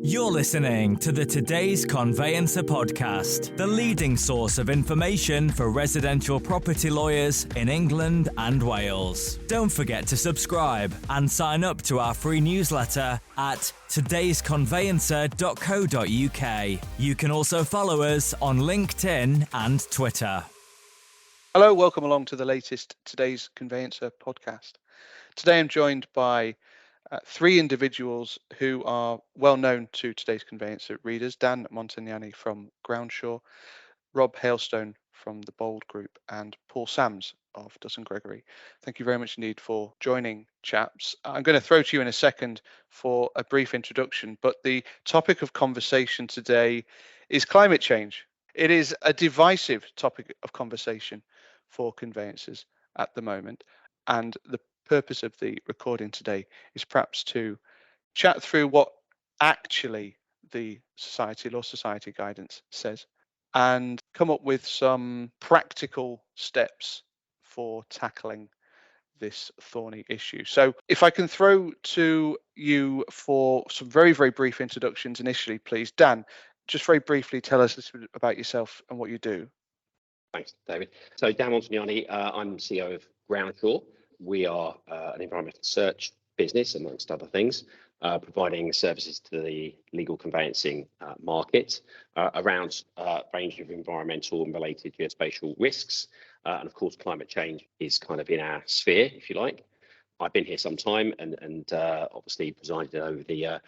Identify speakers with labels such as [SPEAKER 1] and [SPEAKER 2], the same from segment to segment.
[SPEAKER 1] You're listening to the Today's Conveyancer podcast, the leading source of information for residential property lawyers in England and Wales. Don't forget to subscribe and sign up to our free newsletter at todaysconveyancer.co.uk. You can also follow us on LinkedIn and Twitter.
[SPEAKER 2] Hello, welcome along to the latest Today's Conveyancer podcast. Today I'm joined by three individuals who are well known to Today's Conveyancer readers: Dan Montagnani from Groundsure, Rob Hailstone from the Bold Group, and Paul Sams of Dutton Gregory. Thank you very much indeed for joining, chaps. I'm going to throw to you in a second for a brief introduction, but the topic of conversation today is climate change. It is a divisive topic of conversation for conveyancers at the moment, and the purpose of the recording today is perhaps to chat through what actually the Law Society guidance says and come up with some practical steps for tackling this thorny issue. So if I can throw to you for some very, very brief introductions initially, please. Dan, just very briefly tell us a little bit about yourself and what you do.
[SPEAKER 3] Thanks, David. So Dan Montagnani, I'm CEO of Groundsure. We are an environmental search business, amongst other things, providing services to the legal conveyancing market around a range of environmental and related geospatial risks. And of course, climate change is kind of in our sphere, if you like. I've been here some time and obviously presided over the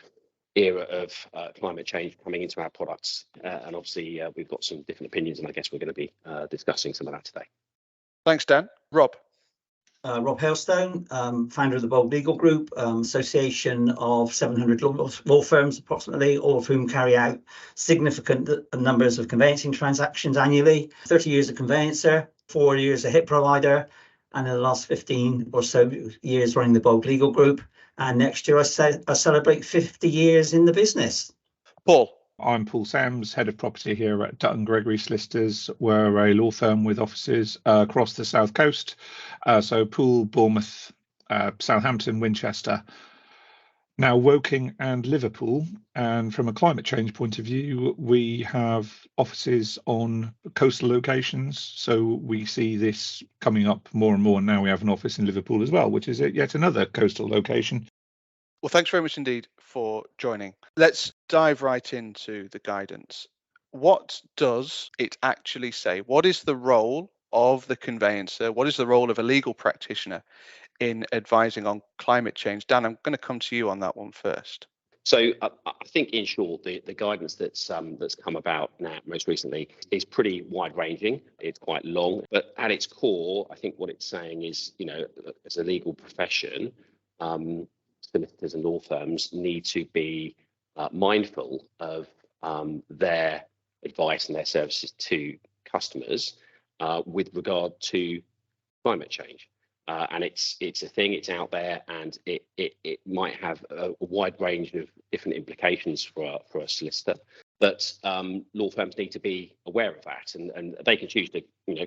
[SPEAKER 3] era of climate change coming into our products. And obviously, we've got some different opinions, and I guess we're going to be discussing some of that today.
[SPEAKER 2] Thanks, Dan. Rob.
[SPEAKER 4] Rob Hailstone, founder of the Bold Legal Group, association of 700 law firms approximately, all of whom carry out significant numbers of conveyancing transactions annually. 30 years a conveyancer, 4 years a HIP provider, and in the last 15 or so years running the Bold Legal Group. And next year I celebrate 50 years in the business.
[SPEAKER 2] Paul.
[SPEAKER 5] I'm Paul Sams, Head of Property here at Dutton Gregory Solicitors. We're a law firm with offices across the South Coast, so Poole, Bournemouth, Southampton, Winchester, now Woking and Liverpool. And from a climate change point of view, we have offices on coastal locations, so we see this coming up more and more. And now we have an office in Liverpool as well, which is yet another coastal location.
[SPEAKER 2] Well, thanks very much indeed for joining. Let's dive right into the guidance. What does it actually say? What is the role of the conveyancer? What is the role of a legal practitioner in advising on climate change? Dan, I'm going to come to you on that one first.
[SPEAKER 3] So I think, in short, the guidance that's come about now most recently is pretty wide-ranging. It's quite long, but at its core, I think what it's saying is, as a legal profession, solicitors and law firms need to be mindful of their advice and their services to customers with regard to climate change. And it's a thing, it's out there, and it might have a wide range of different implications for a solicitor. But law firms need to be aware of that, and they can choose to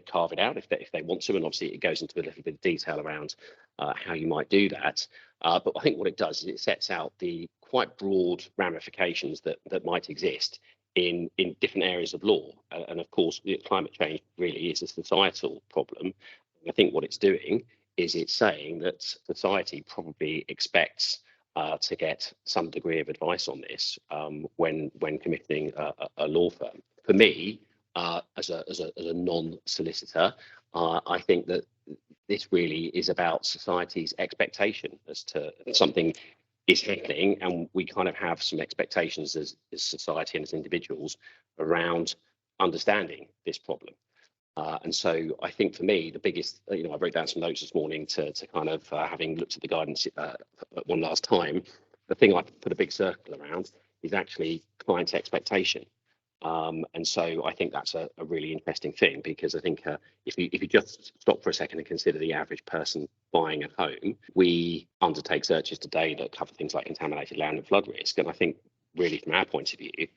[SPEAKER 3] carve it out if they want to. And obviously, it goes into a little bit of detail around how you might do that. But I think what it does is it sets out the quite broad ramifications that might exist in different areas of law. And of course, climate change really is a societal problem. I think what it's doing is it's saying that society probably expects to get some degree of advice on this when commissioning a law firm. For me, as a non-solicitor, I think that this really is about society's expectation as to something is happening, and we kind of have some expectations as society and as individuals around understanding this problem. And so I think for me, the biggest, I wrote down some notes this morning to kind of having looked at the guidance one last time. The thing I put a big circle around is actually client expectation. And so I think that's a really interesting thing, because I think if you just stop for a second and consider the average person buying a home, we undertake searches today that cover things like contaminated land and flood risk. And I think really from our point of view,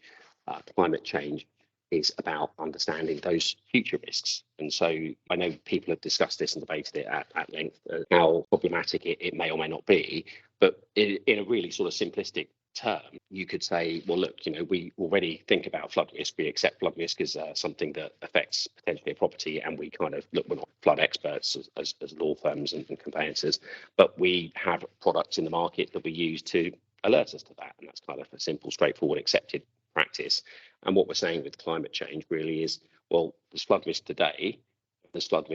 [SPEAKER 3] climate change is about understanding those future risks. And so I know people have discussed this and debated it at length, how problematic it may or may not be, but in a really sort of simplistic term, you could say, well, look, we already think about flood risk. We accept flood risk as something that affects potentially a property, and we kind of look, we're not flood experts as law firms and conveyancers, but we have products in the market that we use to alert us to that, and that's kind of a simple, straightforward, accepted practice. And what we're saying with climate change really is, well, there's flood risk today, there's flood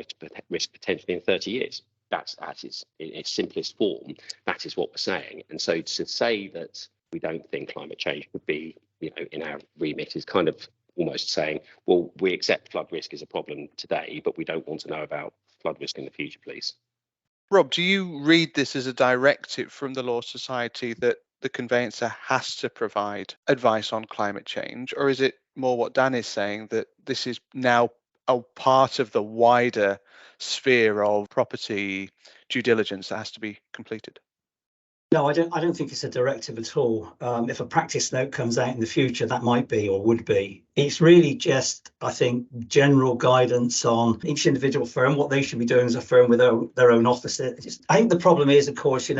[SPEAKER 3] risk potentially in 30 years. That's at its simplest form. That is what we're saying. And so to say that we don't think climate change would be, in our remit is kind of almost saying, well, we accept flood risk as a problem today, but we don't want to know about flood risk in the future, please.
[SPEAKER 2] Rob, do you read this as a directive from the Law Society that the conveyancer has to provide advice on climate change, or is it more what Dan is saying, that this is now a part of the wider sphere of property due diligence that has to be completed?
[SPEAKER 4] No, I don't think it's a directive at all. If a practice note comes out in the future, that might be or would be. It's really just, I think, general guidance on each individual firm, what they should be doing as a firm with their own offices. I think the problem is, of course,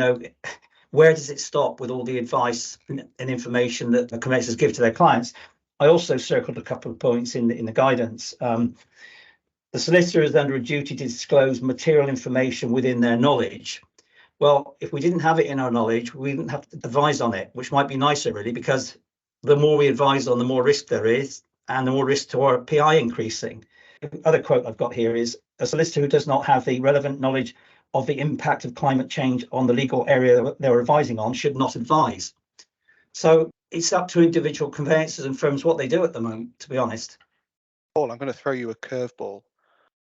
[SPEAKER 4] where does it stop with all the advice and information that the conveyancers give to their clients? I also circled a couple of points in the guidance. The solicitor is under a duty to disclose material information within their knowledge. Well, if we didn't have it in our knowledge, we wouldn't have to advise on it, which might be nicer, really, because the more we advise on, the more risk there is, and the more risk to our PI increasing. The other quote I've got here is, a solicitor who does not have the relevant knowledge of the impact of climate change on the legal area they're advising on should not advise. So it's up to individual conveyancers and firms what they do at the moment, to be honest.
[SPEAKER 2] Paul, I'm going to throw you a curveball.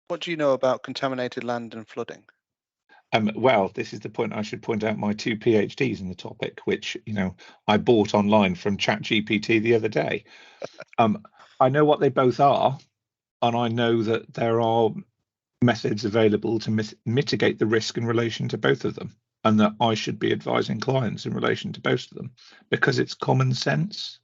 [SPEAKER 2] What do you know about contaminated land and flooding?
[SPEAKER 5] Well, this is the point. I should point out my 2 PhDs in the topic, which I bought online from ChatGPT the other day. I know what they both are, and I know that there are methods available to mitigate the risk in relation to both of them, and that I should be advising clients in relation to both of them because it's common sense.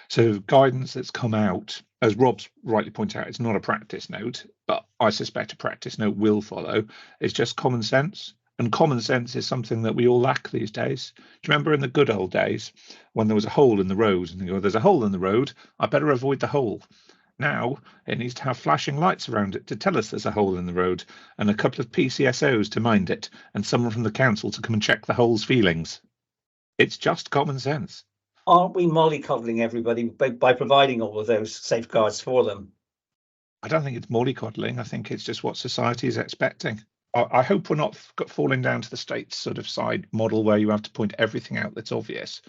[SPEAKER 5] So guidance that's come out, as Rob's rightly pointed out, it's not a practice note, but I suspect a practice note will follow. It's just common sense. And common sense is something that we all lack these days. Do you remember in the good old days when there was a hole in the road and you go, there's a hole in the road, I better avoid the hole. Now it needs to have flashing lights around it to tell us there's a hole in the road, and a couple of PCSOs to mind it, and someone from the council to come and check the hole's feelings. It's just common sense.
[SPEAKER 4] Aren't we mollycoddling everybody by providing all of those safeguards for them?
[SPEAKER 5] I don't think it's mollycoddling. I think it's just what society is expecting. I hope we're not falling down to the states sort of side model where you have to point everything out that's obvious.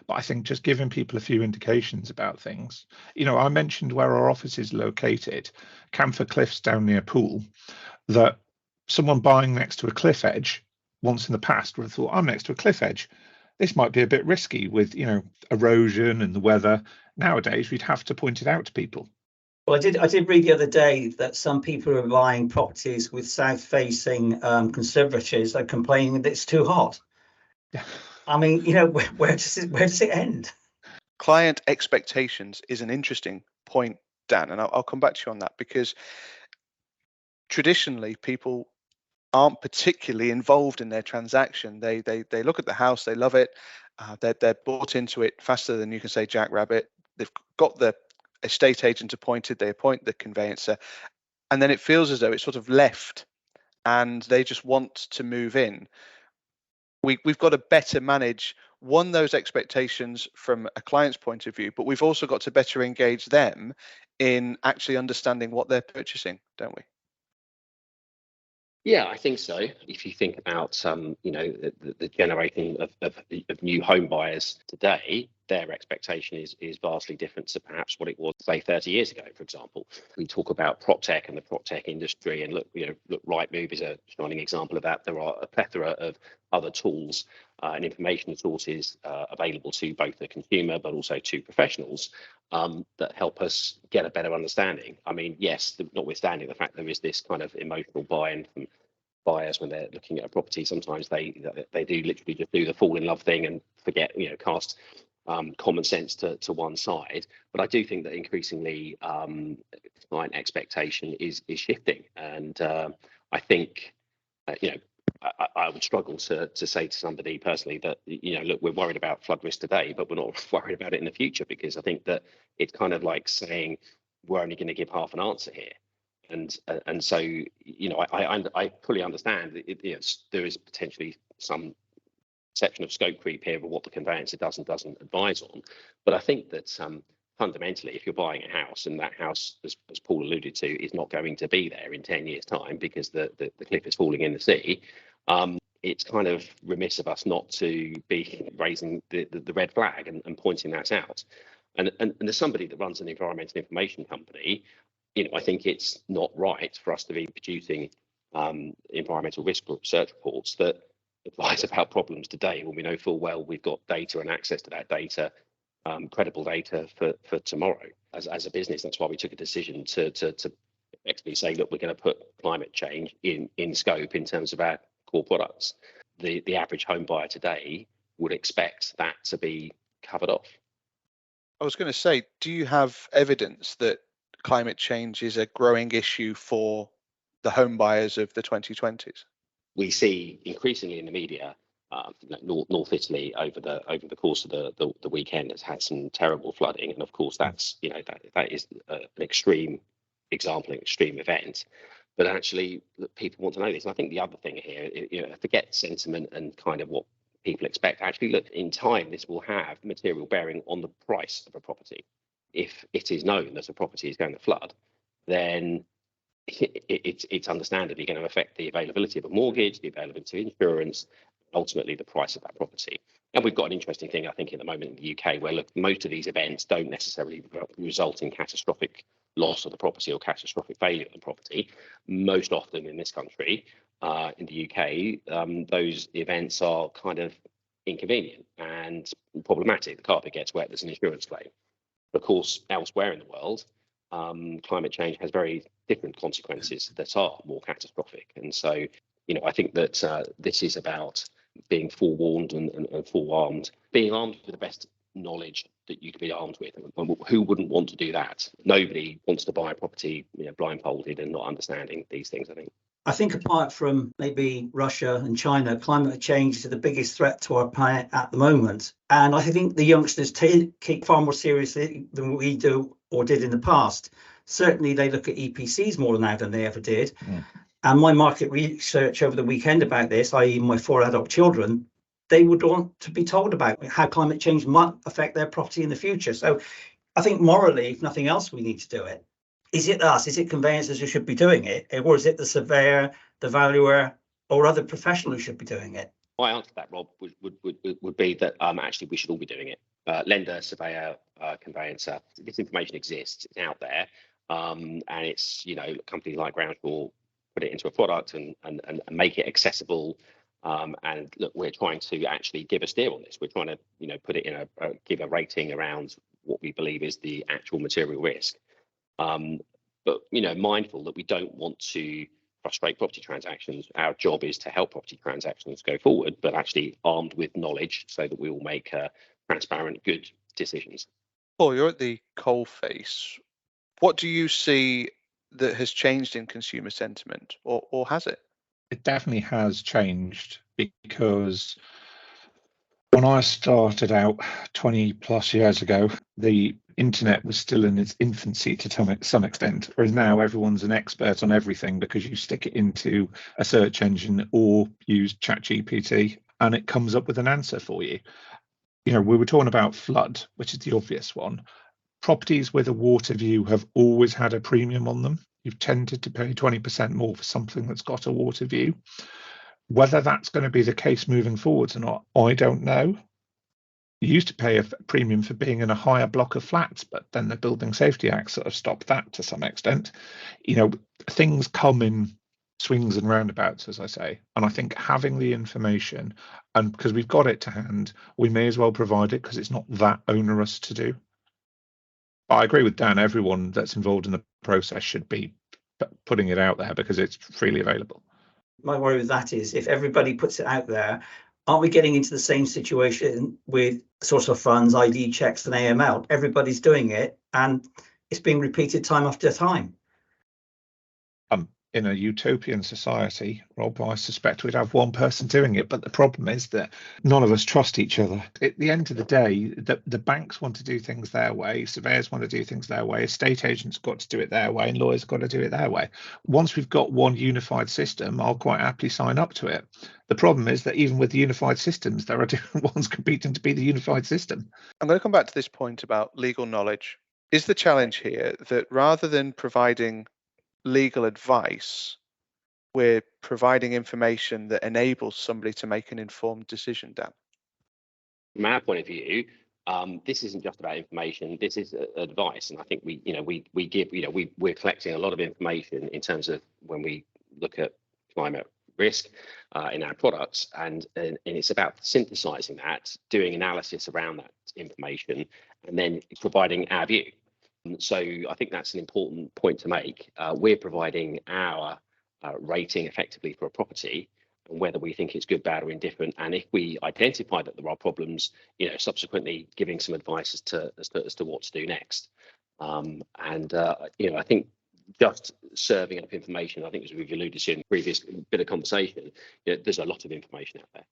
[SPEAKER 5] But I think just giving people a few indications about things. I mentioned where our office is located, Camphor Cliffs down near Poole, that someone buying next to a cliff edge once in the past would have thought, I'm next to a cliff edge. This might be a bit risky with, erosion and the weather. Nowadays, we'd have to point it out to people.
[SPEAKER 4] Well, I did read the other day that some people are buying properties with south-facing conservatories are complaining that it's too hot. I mean, where does it end?
[SPEAKER 2] Client expectations is an interesting point, Dan, and I'll come back to you on that, because traditionally people aren't particularly involved in their transaction. They look at the house, they love it, they're bought into it faster than you can say jackrabbit. They've got the estate agent appointed, they appoint the conveyancer, and then it feels as though it's sort of left and they just want to move in. We've got to better manage those expectations from a client's point of view, but we've also got to better engage them in actually understanding what they're purchasing, don't we?
[SPEAKER 3] Yeah, I think so. If you think about the generating of new home buyers today, their expectation is vastly different to perhaps what it was, say, 30 years ago, for example. We talk about prop tech and the prop tech industry, and look, Rightmove is a shining example of that. There are a plethora of other tools and information sources available to both the consumer but also to professionals that help us get a better understanding. I mean, yes, notwithstanding the fact there is this kind of emotional buy-in from buyers when they're looking at a property, sometimes they do literally just do the fall in love thing and forget, cast common sense to one side. But I do think that increasingly client expectation is shifting, and I think I would struggle to say to somebody personally that, look, we're worried about flood risk today, but we're not worried about it in the future, because I think that it's kind of like saying we're only going to give half an answer here. And so, I fully understand that there is potentially some section of scope creep here of what the conveyancer does and doesn't advise on. But I think that fundamentally, if you're buying a house and that house, as Paul alluded to, is not going to be there in 10 years' time because the cliff is falling in the sea, it's kind of remiss of us not to be raising the red flag and pointing that out. And as somebody that runs an environmental information company, I think it's not right for us to be producing environmental risk research reports that advise about problems today when we know full well we've got data and access to that data, credible data for tomorrow. As a business, that's why we took a decision to effectively say, look, we're going to put climate change in scope in terms of our core products. The average home buyer today would expect that to be covered off.
[SPEAKER 2] I was going to say, do you have evidence that climate change is a growing issue for the home buyers of the 2020s?
[SPEAKER 3] We see increasingly in the media, North Italy over the course of the weekend has had some terrible flooding, and of course that's that is an extreme example, an extreme event. But actually, people want to know this. And I think the other thing here, forget sentiment and kind of what people expect. Actually, look, in time, this will have material bearing on the price of a property. If it is known that a property is going to flood, then it's understandably going to affect the availability of a mortgage, the availability of insurance, ultimately the price of that property. And we've got an interesting thing, I think, in the moment in the UK, where look, most of these events don't necessarily result in catastrophic loss of the property or catastrophic failure of the property. Most often in this country, in the UK, those events are kind of inconvenient and problematic. The carpet gets wet, there's an insurance claim. Of course, elsewhere in the world, climate change has very different consequences that are more catastrophic. And so, I think that this is about being forewarned and forearmed, being armed with the best knowledge that you can be armed with. Who wouldn't want to do that? Nobody wants to buy a property blindfolded and not understanding these things, I think.
[SPEAKER 4] Apart from maybe Russia and China, climate change is the biggest threat to our planet at the moment. And I think the youngsters take far more seriously than we do or did in the past. Certainly, they look at EPCs more now than they ever did. Mm. And my market research over the weekend about this, i.e. my 4 adult children, they would want to be told about how climate change might affect their property in the future. So I think morally, if nothing else, we need to do it. Is it us? Is it conveyancers who should be doing it? Or is it the surveyor, the valuer, or other professional who should be doing it?
[SPEAKER 3] My answer to that, Rob, would be that actually we should all be doing it. Lender, surveyor, conveyancer. This information exists. It's out there. And it's, companies like Groundsure put it into a product and make it accessible. And look, we're trying to actually give a steer on this. We're trying to, put it in give a rating around what we believe is the actual material risk. But, mindful that we don't want to frustrate property transactions. Our job is to help property transactions go forward, but actually armed with knowledge so that we will make transparent, good decisions.
[SPEAKER 2] Paul, you're at the coalface. What do you see that has changed in consumer sentiment, or has it?
[SPEAKER 5] It definitely has changed, because when I started out 20 plus years ago, the internet was still in its infancy to some extent, whereas now everyone's an expert on everything because you stick it into a search engine or use ChatGPT and it comes up with an answer for you. We were talking about flood, which is the obvious one. Properties with a water view have always had a premium on them. You've tended to pay 20% more for something that's got a water view. Whether that's going to be the case moving forwards or not, I don't know. You used to pay a premium for being in a higher block of flats, but then the Building Safety Act sort of stopped that to some extent. Things come in swings and roundabouts, as I say. And I think having the information, and because we've got it to hand, we may as well provide it because it's not that onerous to do. But I agree with Dan, everyone that's involved in the process should be putting it out there because it's freely available.
[SPEAKER 4] My worry with that is if everybody puts it out there, aren't we getting into the same situation with source of funds, ID checks and AML? Everybody's doing it and it's being repeated time after time.
[SPEAKER 5] in a utopian society, Rob, I suspect we'd have one person doing it. But the problem is that none of us trust each other. At the end of the day, the banks want to do things their way, surveyors want to do things their way, estate agents got to do it their way, and lawyers got to do it their way. Once we've got one unified system, I'll quite happily sign up to it. The problem is that even with the unified systems, there are different ones competing to be the unified system.
[SPEAKER 2] I'm going to come back to this point about legal knowledge. Is the challenge here that rather than providing legal advice, we're providing information that enables somebody to make an informed decision, Dan?
[SPEAKER 3] From our point of view, this isn't just about information. This is advice, and I think we're collecting a lot of information in terms of when we look at climate risk in our products, and it's about synthesizing that, doing analysis around that information, and then providing our view. So I think that's an important point to make. We're providing our rating effectively for a property, and whether we think it's good, bad, or indifferent. And if we identify that there are problems, subsequently giving some advice as to what to do next. I think just serving up information, I think as we've alluded to in the previous bit of conversation, there's a lot of information out there.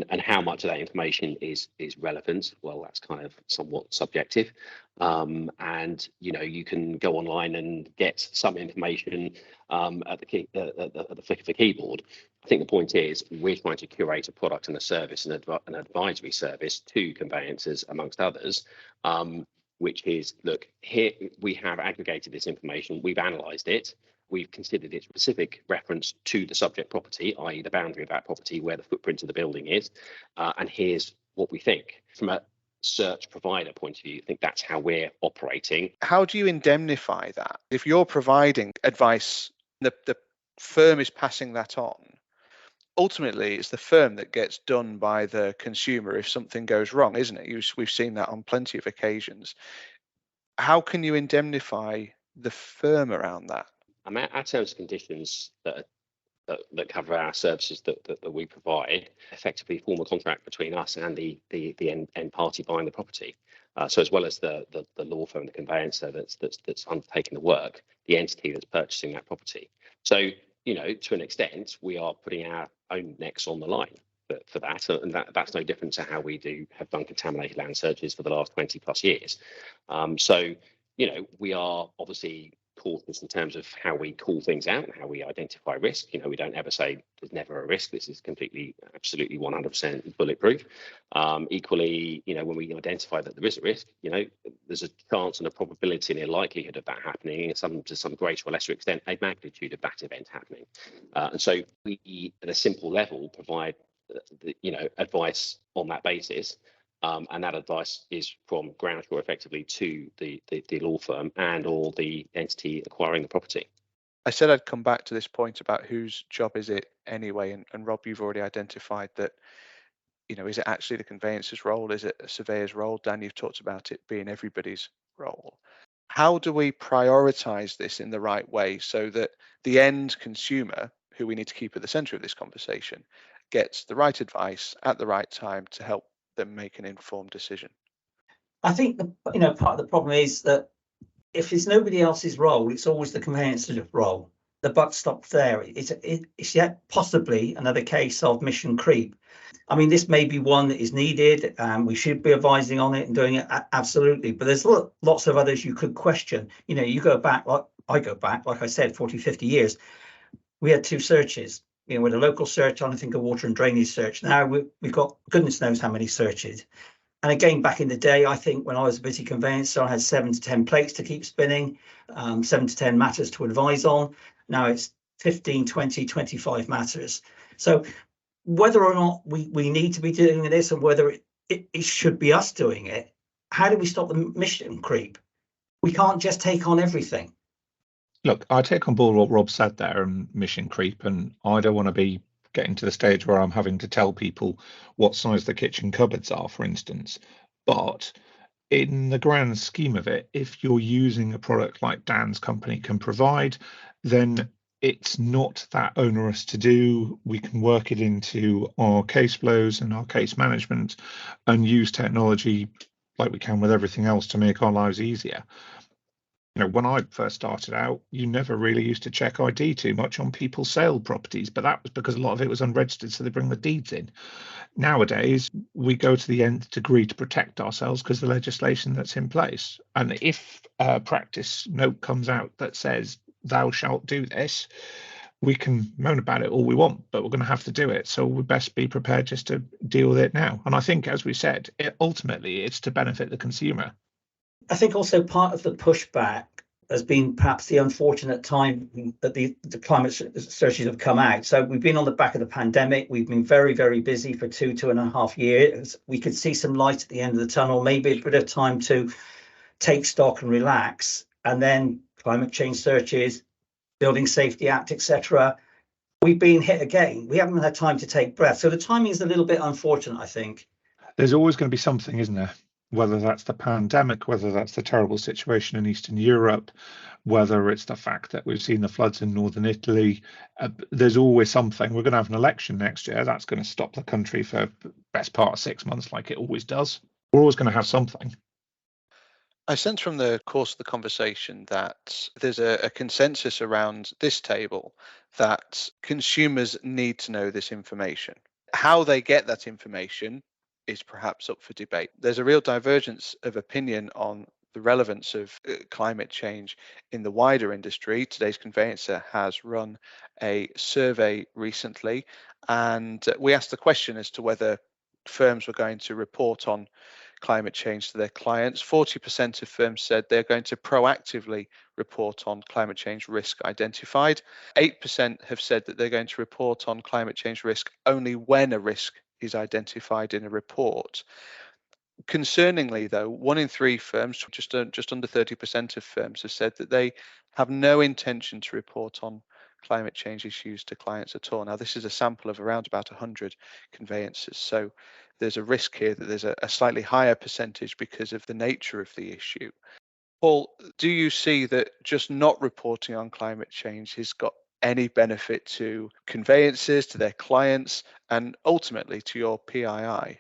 [SPEAKER 3] And how much of that information is relevant? Well, that's kind of somewhat subjective. You can go online and get some information at the flick of a keyboard. I think the point is we're trying to curate a product and a service and an advisory service to conveyancers, amongst others, which is, look, here we have aggregated this information, we've analysed it, we've considered its specific reference to the subject property, i.e. the boundary of that property, where the footprint of the building is, and here's what we think. From a search provider point of view, I think that's how we're operating.
[SPEAKER 2] How do you indemnify that? If you're providing advice, the firm is passing that on, ultimately it's the firm that gets done by the consumer if something goes wrong, isn't it? We've seen that on plenty of occasions. How can you indemnify the firm around that?
[SPEAKER 3] Our terms and conditions that cover our services that we provide effectively form a contract between us and the end party buying the property. So as well as the law firm, the conveyancer that's undertaking the work, the entity that's purchasing that property. So, to an extent, we are putting our own necks on the line for that, and that's no different to how we have done contaminated land searches for the last 20 plus years. We are obviously cautious in terms of how we call things out and how we identify risk. We don't ever say there's never a risk. This is absolutely 100% bulletproof. Equally, when we identify that there is a risk, there's a chance and a probability and a likelihood of that happening, to some greater or lesser extent, a magnitude of that event happening. And so we, at a simple level, provide advice on that basis. And that advice is from Groundsure effectively to the law firm and or the entity acquiring the property.
[SPEAKER 2] I said I'd come back to this point about whose job is it anyway, and Rob, you've already identified that, is it actually the conveyancer's role? Is it a surveyor's role? Dan, you've talked about it being everybody's role. How do we prioritise this in the right way so that the end consumer, who we need to keep at the centre of this conversation, gets the right advice at the right time to help them make an informed decision?
[SPEAKER 4] I think part of the problem is that if it's nobody else's role, it's always the conveyancer's role. The buck stops there. It's yet possibly another case of mission creep. I mean, this may be one that is needed, and we should be advising on it and doing it absolutely. But there's lots of others you could question. You go back, like I said, 40, 50 years. We had two searches. With a local search on, I think a water and drainage search. Now we've got goodness knows how many searches. And again, back in the day, I think when I was a busy conveyancer, I had 7 to 10 plates to keep spinning, 7 to 10 matters to advise on. Now it's 15, 20, 25 matters. So whether or not we need to be doing this and whether it should be us doing it, how do we stop the mission creep? We can't just take on everything.
[SPEAKER 5] Look, I take on board what Rob said there and mission creep, and I don't want to be getting to the stage where I'm having to tell people what size the kitchen cupboards are, for instance. But in the grand scheme of it, if you're using a product like Dan's company can provide, then it's not that onerous to do. We can work it into our case flows and our case management and use technology like we can with everything else to make our lives easier. When I first started out, you never really used to check ID too much on people's sale properties, but that was because a lot of it was unregistered, so they bring the deeds in. Nowadays, we go to the nth degree to protect ourselves because of the legislation that's in place. And if a practice note comes out that says, thou shalt do this, we can moan about it all we want, but we're going to have to do it. So we best be prepared just to deal with it now. And I think, as we said, ultimately it's to benefit the consumer.
[SPEAKER 4] I think also part of the pushback has been perhaps the unfortunate time that the climate searches have come out. So we've been on the back of the pandemic. We've been very, very busy for 2.5 years. We could see some light at the end of the tunnel, maybe a bit of time to take stock and relax. And then climate change searches, Building Safety Act, etc. We've been hit again. We haven't had time to take breath. So the timing is a little bit unfortunate, I think.
[SPEAKER 5] There's always going to be something, isn't there? Whether that's the pandemic, whether that's the terrible situation in Eastern Europe, whether it's the fact that we've seen the floods in northern Italy, there's always something. We're going to have an election next year. That's going to stop the country for the best part of 6 months, like it always does. We're always going to have something.
[SPEAKER 2] I sense from the course of the conversation that there's a consensus around this table that consumers need to know this information. How they get that information is perhaps up for debate. There's a real divergence of opinion on the relevance of climate change in the wider industry. Today's Conveyancer has run a survey recently, and we asked the question as to whether firms were going to report on climate change to their clients. 40% of firms said they're going to proactively report on climate change risk identified. 8% have said that they're going to report on climate change risk only when a risk is identified in a report. Concerningly, though, 1 in 3 firms, just under 30% of firms, have said that they have no intention to report on climate change issues to clients at all. Now, this is a sample of around about 100 conveyancers, so there's a risk here that there's a slightly higher percentage because of the nature of the issue. Paul, do you see that just not reporting on climate change has got any benefit to conveyancers, to their clients, and ultimately to your PII?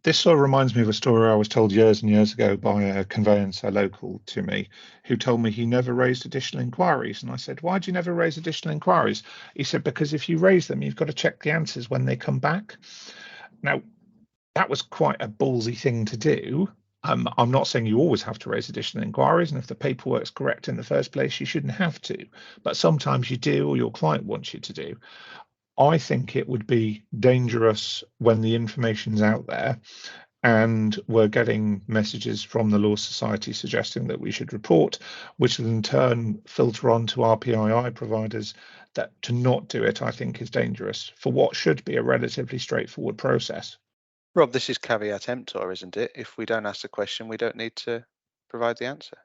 [SPEAKER 5] This sort of reminds me of a story I was told years and years ago by a conveyancer local to me who told me he never raised additional inquiries. And I said, why do you never raise additional inquiries? He said, because if you raise them, you've got to check the answers when they come back. Now, that was quite a ballsy thing to do. I'm not saying you always have to raise additional inquiries, and if the paperwork's correct in the first place, you shouldn't have to. But sometimes you do, or your client wants you to do. I think it would be dangerous when the information's out there and we're getting messages from the Law Society suggesting that we should report, which will in turn filter on to our PII providers. That to not do it, I think, is dangerous for what should be a relatively straightforward process.
[SPEAKER 2] Rob, this is caveat emptor, isn't it? If we don't ask the question, we don't need to provide the answer.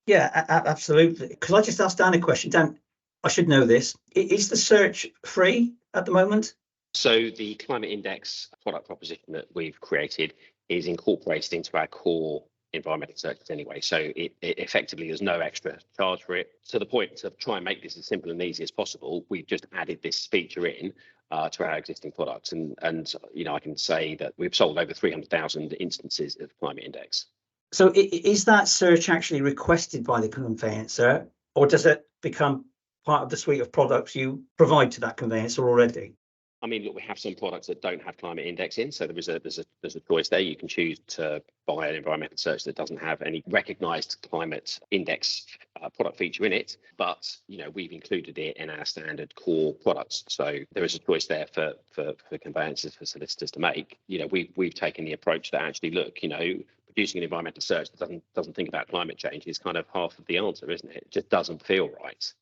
[SPEAKER 4] Yeah, absolutely. Could I just ask Dan a question? Dan, I should know this. Is the search free at the moment?
[SPEAKER 3] So the climate index product proposition that we've created is incorporated into our core environmental searches anyway. So it effectively, there's no extra charge for it. To the point to try and make this as simple and easy as possible, we've just added this feature in to our existing products. And I can say that we've sold over 300,000 instances of climate index.
[SPEAKER 4] So is that search actually requested by the conveyancer, or does it become part of the suite of products you provide to that conveyancer already?
[SPEAKER 3] I mean, look, we have some products that don't have climate index in, so there's a choice there. You can choose to buy an environmental search that doesn't have any recognised climate index product feature in it, but we've included it in our standard core products. So there is a choice there for conveyancers, for solicitors to make. We've taken the approach that actually, look, producing an environmental search that doesn't think about climate change is kind of half of the answer, isn't it? It just doesn't feel right.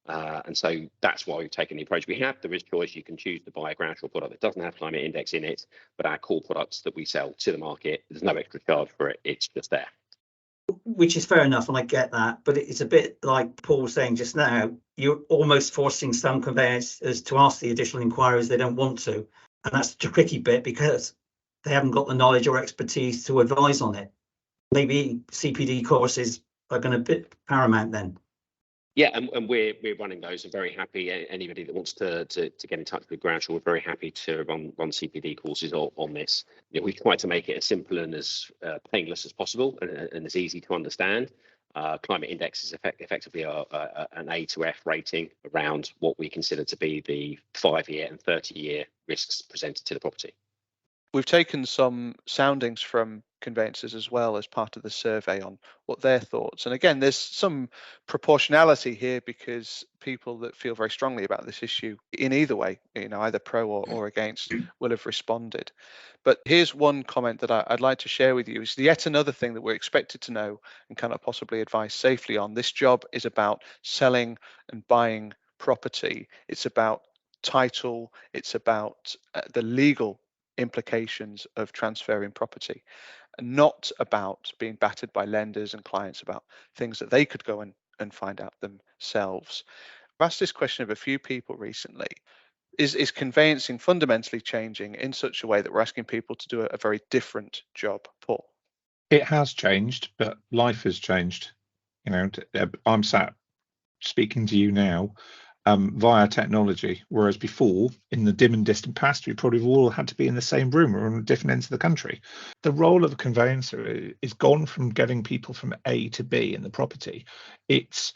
[SPEAKER 3] And so that's why we've taken the approach we have. There is choice. You can choose to buy a Groundsure product that doesn't have climate index in it, but our core products that we sell to the market, there's no extra charge for it. It's just there.
[SPEAKER 4] Which is fair enough, and I get that. But it's a bit like Paul was saying just now, you're almost forcing some conveyancers to ask the additional inquiries they don't want to. And that's the tricky bit because they haven't got the knowledge or expertise to advise on it. Maybe CPD courses are going to be paramount then.
[SPEAKER 3] Yeah, and we're running those. I'm very happy. Anybody that wants to get in touch with Groundsure, we're very happy to run CPD courses on this. We try to make it as simple and as painless as possible and as easy to understand. Climate index is effectively an A to F rating around what we consider to be the 5-year and 30-year risks presented to the property.
[SPEAKER 2] We've taken some soundings from conveyancers as well as part of the survey on what their thoughts. And again, there's some proportionality here because people that feel very strongly about this issue in either way, either pro or against, will have responded. But here's one comment that I'd like to share with you. Is yet another thing that we're expected to know and cannot possibly advise safely on. This job is about selling and buying property. It's about title. It's about the legal implications of transferring property, and not about being battered by lenders and clients about things that they could go and find out themselves. I've asked this question of a few people recently. Is conveyancing fundamentally changing in such a way that we're asking people to do a very different job, Paul?
[SPEAKER 5] It has changed, but life has changed. I'm sat speaking to you now via technology, whereas before, in the dim and distant past, we probably all had to be in the same room or on different ends of the country. The role of a conveyancer is gone from getting people from A to B in the property. It's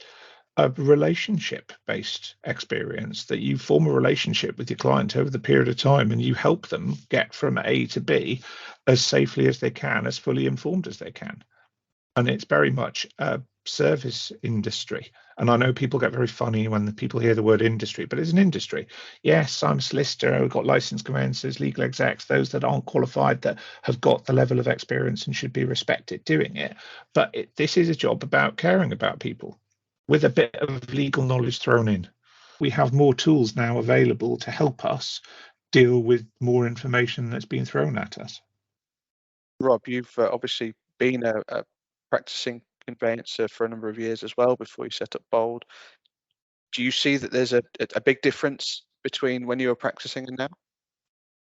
[SPEAKER 5] a relationship-based experience that you form a relationship with your client over the period of time, and you help them get from A to B as safely as they can, as fully informed as they can. And it's very much a service industry. And I know people get very funny when the people hear the word industry, but it's an industry. Yes, I'm a solicitor, I've got licensed conveyancers, legal execs, those that aren't qualified, that have got the level of experience and should be respected doing it. But this is a job about caring about people with a bit of legal knowledge thrown in. We have more tools now available to help us deal with more information that's been thrown at us.
[SPEAKER 2] Rob, you've obviously been a practicing conveyancer for a number of years as well before you set up Bold. Do you see that there's a big difference between when you were practicing and now?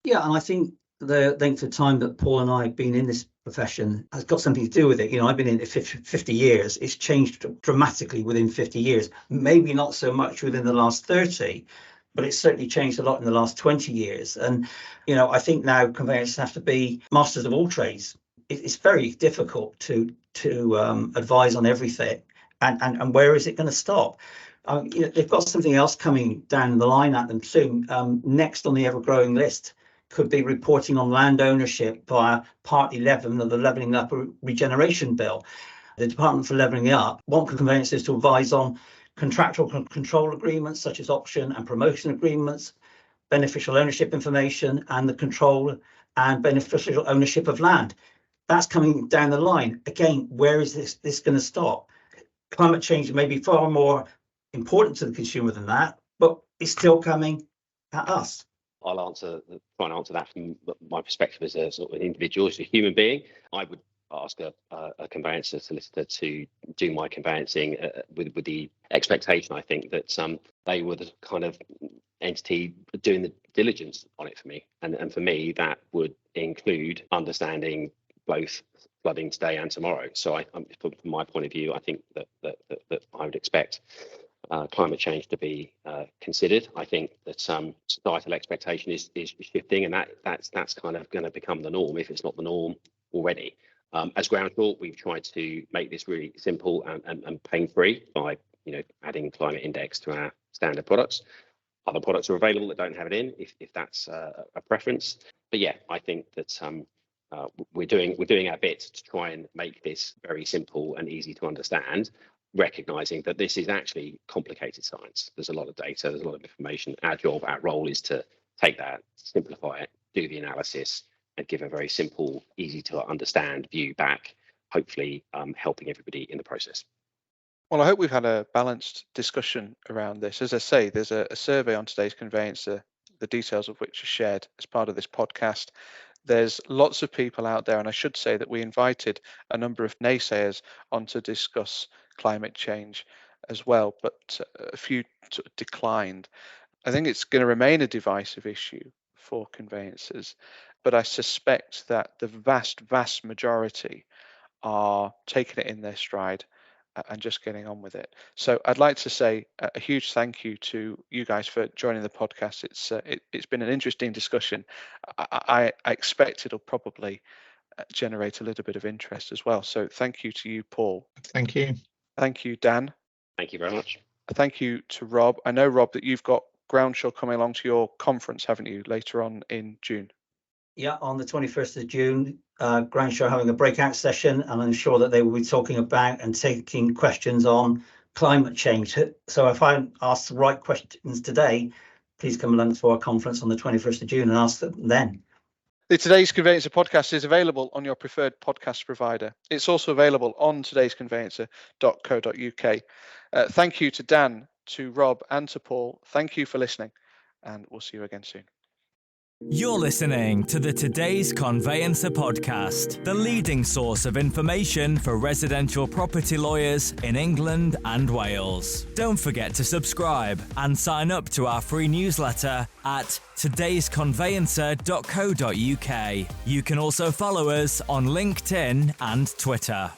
[SPEAKER 4] Yeah, and I think the length of time that Paul and I have been in this profession has got something to do with it. I've been in it 50 years. It's changed dramatically within 50 years. Maybe not so much within the last 30, but it's certainly changed a lot in the last 20 years. And, I think now conveyancers have to be masters of all trades. It's very difficult to advise on everything. And where is it going to stop? They've got something else coming down the line at them soon. Next on the ever-growing list could be reporting on land ownership via Part 11 of the Levelling Up Regeneration Bill. The Department for Levelling Up want conveyancers to advise on contractual control agreements such as option and promotion agreements, beneficial ownership information, and the control and beneficial ownership of land. That's coming down the line. Again, where is this going to stop? Climate change may be far more important to the consumer than that, but it's still coming at us.
[SPEAKER 3] I'll try and answer that from my perspective as a sort of an individual, as a human being. I would ask a conveyancer solicitor to do my conveyancing with the expectation, I think, that they were the kind of entity doing the diligence on it for me. And for me, that would include understanding both flooding today and tomorrow. So from my point of view, I think that I would expect climate change to be considered. I think that societal expectation is shifting, and that's kind of going to become the norm if it's not the norm already. As Groundsure, we've tried to make this really simple and pain-free by adding climate index to our standard products. Other products are available that don't have it in, if that's a preference. But yeah, I think that we're doing our bit to try and make this very simple and easy to understand, recognizing that this is actually complicated science. There's a lot of data, there's a lot of information. Our role is to take that, simplify it, do the analysis, and give a very simple, easy to understand view back, hopefully helping everybody in the process.
[SPEAKER 2] Well, I hope we've had a balanced discussion around this. As I say, there's a survey on today's conveyancer, the details of which are shared as part of this podcast. There's lots of people out there, and I should say that we invited a number of naysayers on to discuss climate change as well, but a few sort of declined. I think it's going to remain a divisive issue for conveyancers, but I suspect that the vast majority are taking it in their stride and just getting on with it. So I'd like to say a huge thank you to you guys for joining the podcast. It's been an interesting discussion. I expect it'll probably generate a little bit of interest as well. So thank you to you, Paul.
[SPEAKER 5] Thank you.
[SPEAKER 2] Thank you, Dan.
[SPEAKER 3] Thank you very much.
[SPEAKER 2] Thank you to Rob. I know, Rob, that you've got Groundsure coming along to your conference, haven't you, later on in June?
[SPEAKER 4] Yeah, on the 21st of June, Groundsure having a breakout session, and I'm sure that they will be talking about and taking questions on climate change. So if I ask the right questions today, please come along to our conference on the 21st of June and ask them then.
[SPEAKER 2] The Today's Conveyancer podcast is available on your preferred podcast provider. It's also available on todaysconveyancer.co.uk. Thank you to Dan, to Rob, and to Paul. Thank you for listening, and we'll see you again soon.
[SPEAKER 1] You're listening to the Today's Conveyancer podcast, the leading source of information for residential property lawyers in England and Wales. Don't forget to subscribe and sign up to our free newsletter at todaysconveyancer.co.uk. You can also follow us on LinkedIn and Twitter.